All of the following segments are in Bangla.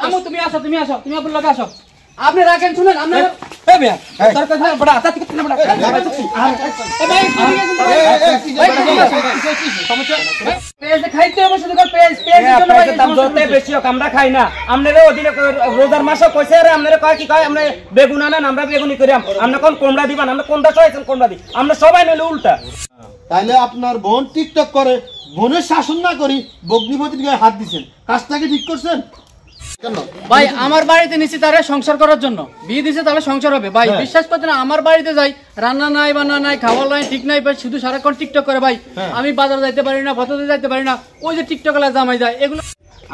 আমু তুমি আসো তুমি আপনার লগে আসো আপনি রাখেন শুনেন আপনি এ মিয়া সরকার না বড় হাত থেকে না বড় এ ভাই সমস্যা পেজ খাইতে হবে শুধু পেজের জন্য ভাই দাম যত বেশি হোক আমরা খাই না আমনেরে ওদিনে রোজার মাসে কইছে রে আমনেরে কয় কি কয় আমরা বেগুন আনেন আমরা বেগুনি করি আমরা কোন কোমড়া দিবান আমরা কোনটা চাইছেন কোমড়া দি আমরা সবাই নইলে উল্টা তাইলে আপনার বোন টিকটক করে বোনের শাসন না করি বগ্নিপতির গায়ে হাত দিবেন কাজটা কি ঠিক করছেন কেন ভাই আমার বাড়িতে নিছি তারে সংসার করার জন্য বিয়ে দিছে তাহলে সংসার হবে ভাই বিশ্বাস করতে না আমার বাড়িতে যাই রান্না নাই বান্না নাই খাওয়া নাই ঠিক নাই ভাই শুধু সারাক্ষণ টিকটক করে ভাই আমি বাজারে যাইতে পারি না ফটোতে যাইতে পারি না ওই যে টিকটকলা জামাই যায় এগুলো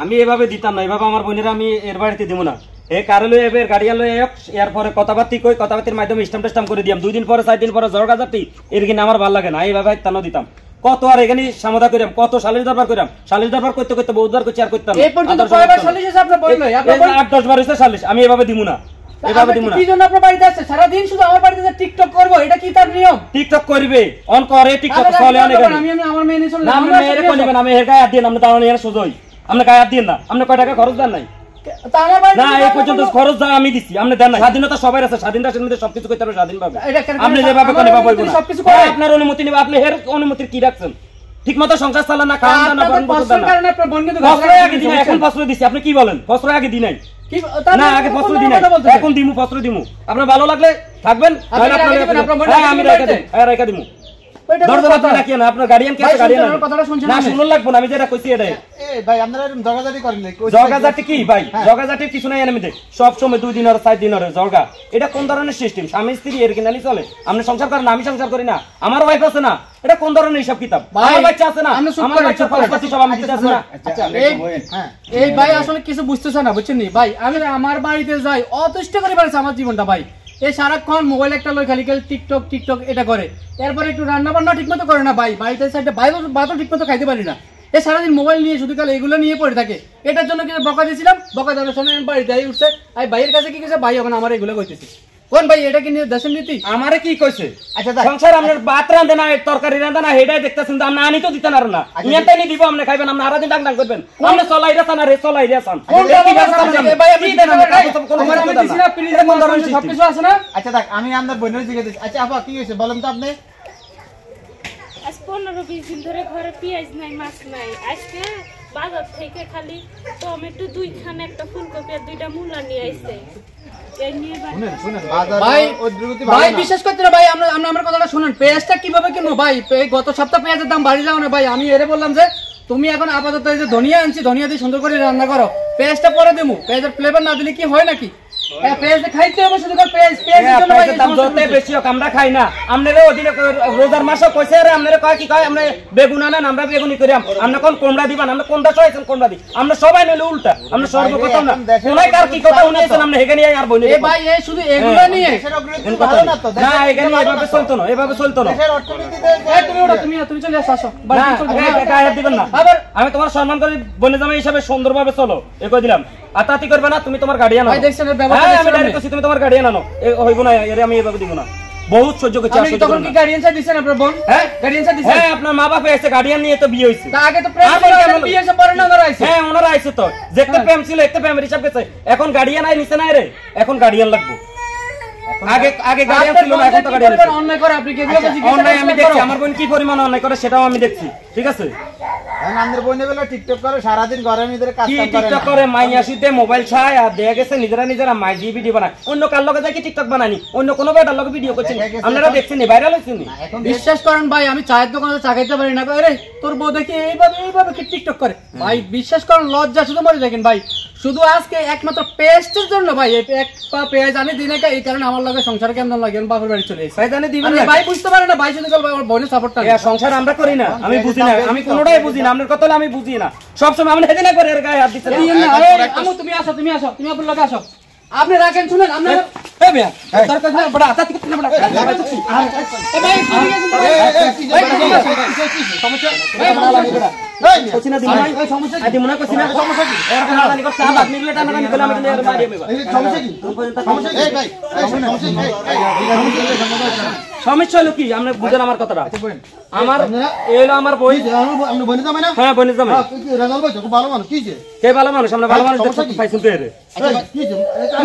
আমি এভাবে দিতাম না এভাবে আমার বোনেরা আমি এর বাড়িতে দিব না এই কারলে এবার গাড়িয়া লয়ে এরপরে কথাবার্তি কই কথাবার্তির মাধ্যমে স্টাম্প করে দিলাম 2 দিন পরে 4 দিন পরে জরগাজাতি এর কিনা আমার ভালো লাগে না এইভাবে তানো দিতাম কত আর এখানে সমাধা করিলাম কত সালিশ দরবার করিলাম সালিশ দরবার করতে করতে বহুবার করছি আর করতাম এই পর্যন্ত কয়বার সালিশ আছে আপনার বই লই আপনি 8-10 বার হইছে সালিশ আমি এভাবে দিমু না এভাবে দিমু না কি জন্য আপনার বাড়িতে আছে সারা দিন শুধু আমার বাড়িতে টিকটক করব এটা কি তার নিয়ম টিকটক করবে অন করে টিকটক চলে অনেক আমি আমার মেয়ে নিয়ে চলে না আমি মেরে কোন নেবেন আমি এর গায়ে হাত দিন আমরা দাঁড়ানো এর সোজই আপনি গায়ে হাত দিন না আপনি কয় টাকা খরচ দেন নাই না এই পর্যন্ত খরচ যা আমি দিছি আপনি দেন না স্বাধীনতা সবার আছে স্বাধীনতার মধ্যে সবকিছু করতে পারবে স্বাধীনভাবে আপনি যেভাবে কোন ভাবে বলবেন সবকিছু করে আপনার অনুমতি নেবে আপনি এর অনুমতির কি রাখছেন ঠিকমতো সংসার চালান না খাওয়ান না বরণ করতে না কারণে আপনার বোন কিন্তু ফসল আগে দিন এখন ফসল দিছি আপনি কি বলেন ফসল আগে দিন নাই কি না আগে ফসল দিন এখন দিমু ফসল দিমু আপনার ভালো লাগলে থাকবেন আমি রাখা দিমু দরজা রাখি না আপনার গার্ডিয়ান কে গার্ডিয়ান কথাটা শুনছেন না শুনুন লাগবে না আমি যেটা কইছি এটাই ভাই আপনারা এরকম জগাজাটি করেন না জগাজাটি কি ভাই জগাজাটির কিছু নাই এর মধ্যে সব সময় 2 দিন আর 4 দিন আর জগা এটা কোন ধরনের সিস্টেম স্বামী স্ত্রী এর কিনানি চলে আপনি সংসার করেন আমি সংসার করি না আমার ওয়াইফ আছে না এটা কোন ধরনের হিসাব কিতাব আমার বাচ্চা আছে না আমার বাচ্চা পাশাপাশি সব আমি দিতে আছে না আচ্ছা এই ভাই আসলে কিছু বুঝতেছ না বুঝছেন নি ভাই আমি আমার বাড়িতে যাই অতিষ্ঠ করে পারছে আমার জীবনটা ভাই এই সারাক্ষণ মোবাইল একটা লই খালি টিকটক এটা করে এরপর একটু রান্না বান্না ঠিকমতো করে না ভাই বাড়িতে সাইডে ভাতও ঠিকমতো খাইতে পারি না এই সারাদিন মোবাইল নিয়ে শুধু কাল এগুলো নিয়ে পড়ে থাকে এটার জন্য কিছু বকা দিয়েছিলাম বকা দেওয়ার সময় বাড়িতে উঠছে আর ভাইয়ের কাছে কি কইছে ভাই এখন আমার এগুলো কইতেছে কোন ভাই এটা কি দেশের নীতি আমারে কি কইছে আচ্ছা সংসার আপনার ভাত রাঁধে না তরকারি রাঁধে না হেডাই দেখতেছেন তো আমরা আনি তো দিতে পারো না নিয়তে নি দিব আপনি খাইবেন আমরা আরাদিন ডাক করবেন আপনি চলাই রাছান আর চলাই রাছান ভাই আমি দেন না কোনো আমি দিছি না প্লিজ কোন ধরনের সবকিছু আছে না আচ্ছা দেখ আমি আপনার বোনের জিজ্ঞেস দিছি আচ্ছা আপা কি হইছে বলেন তো আপনি আজ 15-20 দিন ধরে ঘরে পেঁয়াজ নাই মাছ নাই আজকে বাজার থেকে খালি টমেটো 2 খান একটা ফুলকপি আর 2টা মূলা নিয়ে আইছে ভাই বিশ্বাস করতে না ভাই আমরা আমার কথাটা শুনুন পেঁয়াজটা কিভাবে কিনবো ভাই গত সপ্তাহ পেঁয়াজের দাম বাড়ি যাও না ভাই আমি এরে বললাম যে তুমি এখন আপাতত এই যে ধনিয়া আনছি ধনিয়া দিয়ে সুন্দর করে রান্না করো পেঁয়াজটা পরে দেবো পেঁয়াজের ফ্লেভার না দিলে কি হয় নাকি পেঁয়াজ খাইতে হবে শুধু পেঁয়াজের জন্য ভাই দাম যত বেশি হোক আমরা খাই না আমনেরে ওদিনে রোজার মাসে কইছে রে আমনেরে কয় কি কয় আমরা বেগুন আনেন আমরা বেগুনি করি আমরা কোন কোমড়া দিবান আমরা কোনটা চাইছেন কোনটা দি আমরা সবাই নইলে উল্টা আমরা সর্বকথা না কোনাই কার কি কথা উনিছেন আমরা হেগে নিয়ে আর বইনি এ ভাই এই শুধু এগুলা নিয়ে না এখানে এভাবে চলতো না এই তুমি চলে আসো গায়ে দিবেন না আমি তোমার সম্মান করি বনে জামাই হিসাবে সুন্দরভাবে চলো এ কই দিলাম আতাতি করবে না তুমি তোমার গার্ডিয়ান ভাই দেখছেন ব্যবহার আমি ডাইরেক্ট কইছি তুমি তোমার গার্ডিয়ান আনো হইব না এর আমি এভাবে দিব না বহুত সহ্য করছি আমি তখন কি গার্ডিয়ান চা দিছেন আপনার বোন হ্যাঁ গার্ডিয়ান চা দিছেন হ্যাঁ আপনার মা বাবা এসে গার্ডিয়ান নিয়ে তো বিয়ে হইছে তা আগে তো প্রেম করে বিয়ে এসে পরে না ওরা আইছে হ্যাঁ ওনারা আইছে তো যেতে প্রেম ছিল একটা প্রেমের হিসাব গেছে এখন গার্ডিয়ান আই নিছে না রে এখন গার্ডিয়ান লাগবে আগে গার্ডিয়ান ছিল না এখন তো গার্ডিয়ান অন্যায় করে আপনি কি এগুলো জিজ্ঞাসা অন্যায় আমি দেখছি আমার বোন কি পরিমাণ অন্যায় করে সেটাও আমি দেখছি ঠিক আছে আমাদের বোনে বলে টিকটক করে সারা দিন ঘরের ভিতরে কাজ করে টিকটক করে মাইয়াসিতে মোবাইল ছায় আর দেখা গেছে নিজেরা মাই দিয়ে ভিডিও বানায় অন্য কার লগে যাই কি টিকটক বানানি অন্য কোন বেটার লগে ভিডিও করছেন আপনারা দেখছেন ভাইরাল হইছেন বিশ্বাস করেন ভাই আমি চায়ের দোকানে চা খাইতে পারি না আরে তোর বউ দেখি এইভাবে কি টিকটক করে ভাই বিশ্বাস করেন লজ্জা শুধু মরে দেখেন ভাই শুধু আজকে একমাত্র পেস্টের জন্য ভাই এক পা পেঁয়াজ আনি দিনে এই কারণে আমার লগে সংসার কেমন লাগে বাপের বাড়ি চলে এসে ভাই জানি দিবেন না ভাই বুঝতে পারে না ভাই শুধু বলবে আমার বোনের সাপোর্টটা সংসার আমরা করি না আমি বুঝি না আমি কোনোটাই বুঝি না আপনার কথা আমি বুঝি না সব সময় আমরা হেদিনা করে এর গায়ে হাত দিতে আমু তুমি আসো তুমি আপনার লগে আসো আপনি রাখেন শুনেন আপনি এ মিয়া সরকার না বড় হাত থেকে না বড় এ ভাই সমস্যা কোচিনা দিন ভাই সমস্যা আদি মনে কোচিনা সমস্যা কি এর কথা জানি কো সাহাব আপনি গুলো টানা টানি গেলাম আমি এর মারিয়ে মেবা সমস্যা কি এই ভাই সমস্যা এই সমস্যা হলো কি আপনি বুঝেন আমার কথাটা আমার আপনারা- এলো আমার বই আপনি বনে যাবেন না হ্যাঁ বনির জামাই রেজাল্ট ভাই খুব ভালো মানুষ কি যে কে ভালো মানুষ আমরা ভালো মানুষ সমস্যা কি? পাইছেন তো এর আচ্ছা ভাই, কি যে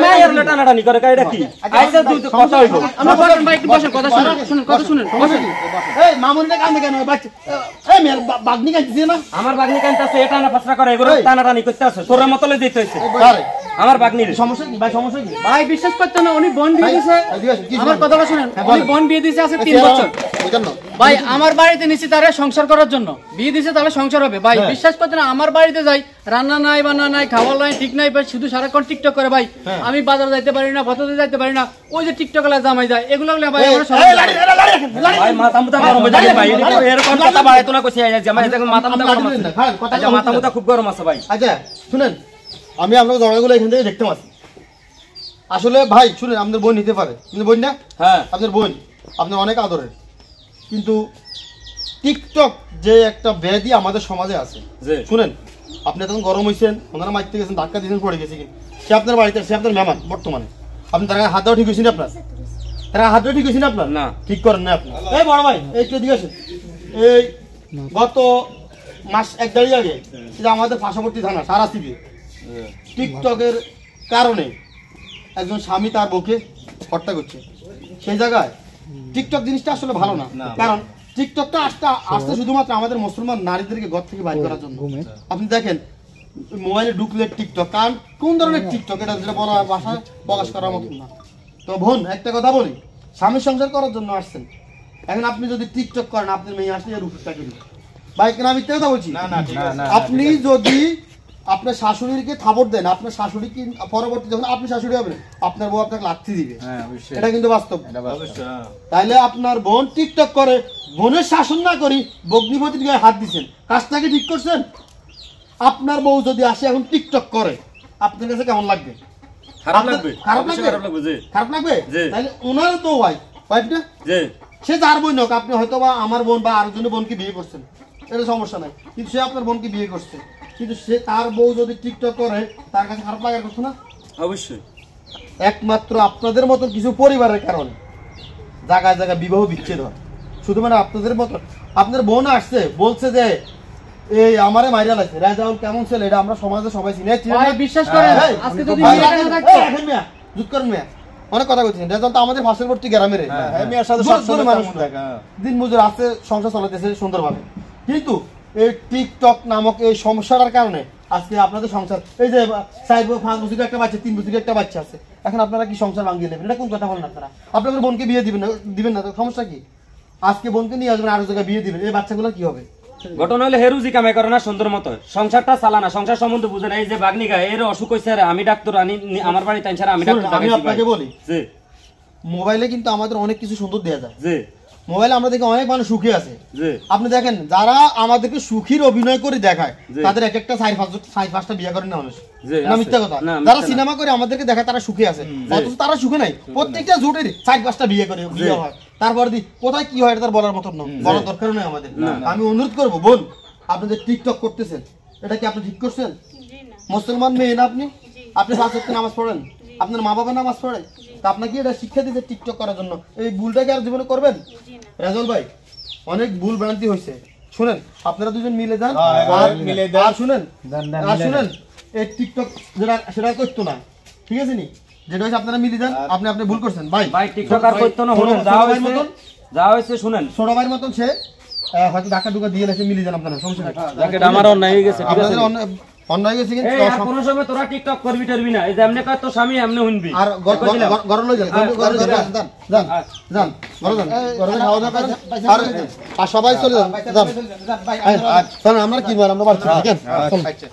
না এর টানাটানি করে কাইটা কি আইসা দুই কথা হইব আমরা বসেন ভাই, একটু বসেন, কথা শুনেন, শুনুন, কথা শুনেন, বসেন। এই মামুনিটা কান্দে কেন বাচ্চা এই মেয়ের বাগনি কাঁদছে না আমার বাগনি কানতাছে এটা না ফাসরা করে এগুলো এই। টানাটানি করতেছে তোরের মতলে দিতে হইছে আরে, আমার বাগনির সমস্যা কি ভাই সমস্যা কি ভাই বিশ্বাস করতে না, উনি বোন বিয়ে ভাই, দিছে। এদিকে আসুন, কি আমার বলেন? কথাটা শুনেন, হ্যাঁ, উনি বলেন। বোন বিয়ে দিছে আছে 3 বছর। ওই জন্য ভাই আমার বাড়িতে নিছি তারে সংসার করার জন্য, বিয়ে দিছে তাহলে সংসার হবে ভাই। হ্যাঁ। বিশ্বাস করতে না, আমার বাড়িতে যাই, রান্না নাই বান্না নাই, খাওয়া নাই, ঠিক নাই ভাই, শুধু সারাক্ষণ টিকটক করে ভাই। হ্যাঁ। আমি বাজার যাইতে পারি না, ফটোতে যাইতে পারি না, ওই যে টিকটক গুলা জামাই যায়, এগুলো গুলা ভাই এই, আমরা সব এই, লাড়ি, লাড়ি, লাড়ি। ভাই মাথা মুতা গরম হয়ে যায় ভাই এরকম কথা বাড়াইতো না কইছি আইয়া জামাই দেখুন মাথা মুতা গরম আছে আচ্ছা মাথা মুতা খুব গরম আছে ভাই আচ্ছা শুনেন আমি আপনার জড়াগুলো এখান থেকে দেখতে পাচ্ছি আসলে ভাই শুনেন আপনার বোন নিতে পারে কিন্তু বোন না হ্যাঁ আপনার বোন আপনার অনেক আদরের কিন্তু টিকটক যে একটা ব্যাধি আমাদের সমাজে আছে জি শুনেন আপনি তখন গরম হয়েছেন ওনারা মারতে গেছেন ধাক্কা দিয়েছেন পড়ে গেছে কিন্তু সে আপনার বাড়িতে সে আপনার মেহমান বর্তমানে আপনি তার গায়ে হাত দেওয়া ঠিক হয়েছেন আপনার তার গায়ে হাত দেওয়া ঠিক হয়েছেন আপনার না। ঠিক করেন না আপনি এই বড় ভাই এই একটু দিকে আসেন এই গত মাস 1-1.5 আগে এই যে আমাদের পার্শ্ববর্তী থানা সারাসিবি টিকটকের কারণে একজন স্বামী তার বউকে হত্যা করছে সেই জায়গায় টিকটক জিনিসটা আসলে ভালো না কারণ টিকটকটা আসতে শুধুমাত্র আমাদের মুসলমান নারীদেরকে ঘর থেকে বাইর করার জন্য আপনি দেখেন মোবাইলে ঢুকলে টিকটক কারণ কোন ধরনের টিকটক এটা যেটা বড় ভাষায় প্রকাশ করার মতো না তো বোন একটা কথা বলি স্বামী সংসার করার জন্য আসছেন এখন আপনি যদি টিকটক করেন আপনার মেয়ে আসলে এর উপরটা কি ভাই কেন আমি কথা বলছি আপনি যদি আপনার শাশুড়িকে থাপড় দেন আপনার শাশুড়ি কি পরবর্তী যখন আপনি শাশুড়ি হবেন আপনার বউ আপনাকে লাথি দিবে এটা কিন্তু বাস্তব তাইলে আপনার বোন টিকটক করে বোনের শাসন না করি বগ্নিপতির গায়ে হাত দিচ্ছেন কাজটা কি ঠিক করছেন আপনার বউ যদি আসে এখন টিকটক করে আপনার কাছে কেমন লাগবে খারাপ লাগবে খারাপ অবশ্যই লাগবে খারাপ লাগবে জি খারাপ লাগবে জি। তাহলে ওনার তো ওয়াইফ না জি সে যার বোন হোক আপনি হয়তো বা আমার বোন বা আরেকজনের বোনকে বিয়ে করছেন এটা সমস্যা নাই কিন্তু সে আপনার বোনকে বিয়ে করছে কিন্তু সে তার বউ যদি টিকটক করে তার কাছে খারাপ লাগার কথা না অবশ্যই একমাত্র আপনাদের মতো কিছু পরিবারের কারণে জায়গায় জায়গায় বিবাহ বিচ্ছেদ হয় শুধুমাত্র আপনাদের মতো আপনার বোন আসছে বলছে যে এই আমারে মাইরা লাগছে রাজাউল কেমন ছিল এটা আমরা সমাজে সবাই চিনি ভাই বিশ্বাস করেন, আজকে যদি ভাই, মেয়েটা না থাকতো, এই, রাখেন মিয়া, জুত করেন মিয়া। অনেক কথা কইছেন রেজাউল তো আমাদের পার্শ্ববর্তী গ্রামের মেয়ের সাথে সবসময় মানুষ দিন মজুর আছে সংসার চালাতেছে সুন্দরভাবে কিন্তু এই টিকটক নামক এই সমস্যাটার কারণে আজকে আপনাদের সংসার এই যে 4-5 বছরের একটা বাচ্চা 3 বছরের একটা বাচ্চা আছে এখন আপনারা কি সংসার ভাঙিয়ে নেবেন এটা কোন কথা বলেন আপনারা আপনাদের বোনকে বিয়ে দিবেন না তো সমস্যা কি আজকে বোনকে নিয়ে আসবেন আরো জায়গায় বিয়ে দিবেন এই বাচ্চাগুলো কি হবে ঘটনা হলে হেরুজি কামাই করে না সুন্দর মতো সংসারটা চালানা সংসার সম্বন্ধে বুঝে না এই যে বাগনি গায়ে এর অসুখ হইছে রে আমি ডাক্তার আমার বাড়ি তাই ছাড়া আমি শুনুন, ডাক্তার আমি দেখাইছি আপনাকে ভাই। বলি জি মোবাইলে কিন্তু আমাদের অনেক কিছু সুন্দর দেয়া যায় জি মোবাইলে আমরা দেখি অনেক মানুষ সুখী আছে জি আপনি দেখেন যারা আমাদেরকে সুখীর অভিনয় করে দেখায় জি। তাদের এক একটা 4-5টা বিয়ে করেন না মানুষ জি, না আছে। মিথ্যা কথা না, যারা মিথ্যা সিনেমা করে আমাদেরকে দেখায় তারা সুখী আছে অথচ তারা সুখে নাই প্রত্যেকটা জোটের 4-5টা বিয়ে করে বিয়ে হয় তারপর দি কোথায় কি হয় এটা তার বলার মতন না বলার দরকার নেই আমাদের আমি অনুরোধ করব বোন আপনি যে টিকটক করতেছেন এটা কি আপনি ঠিক করছেন মুসলমান মেয়ে না আপনি আপনি 5 ওয়াক্ত নামাজ পড়েন আপনার মা বাবা নামাজ পড়ে তা আপনাকে এটা শিক্ষা দিতে টিকটক করার জন্য এই ভুলটা কি আর জীবনে করবেন রাজল ভাই অনেক ভুল ভ্রান্তি হয়েছে শুনেন আপনারা দুজন মিলে যান আর শুনেন এই টিকটক যেটা সেটা করতো না ঠিক আছে নি যেটা হচ্ছে আপনারা মিলে যান আপনি আপনি ভুল করছেন ভাই ভাই টিকটক আর করতে না শুনুন যা হইছে শুনেন ছোট ভাইয়ের মতন সে হয়তো ধাক্কা টুকা দিয়ে এসে মিলে যান আপনারা সমস্যা নেই যাকে আমার অন্যায় হয়ে গেছে ঠিক আছে আপনাদের অন্যায় হয়েছে কিন্তু এই আর কোন সময় তোরা টিকটক করবি টরবি না এই যে এমনি কয় তো স্বামী এমনি শুনবি আর গরম লই যান যান যান গরম খাওয়া দাওয়া করেন আর সবাই চলে যান যান আমরা কি আমরা বাড়ছি ঠিক আছে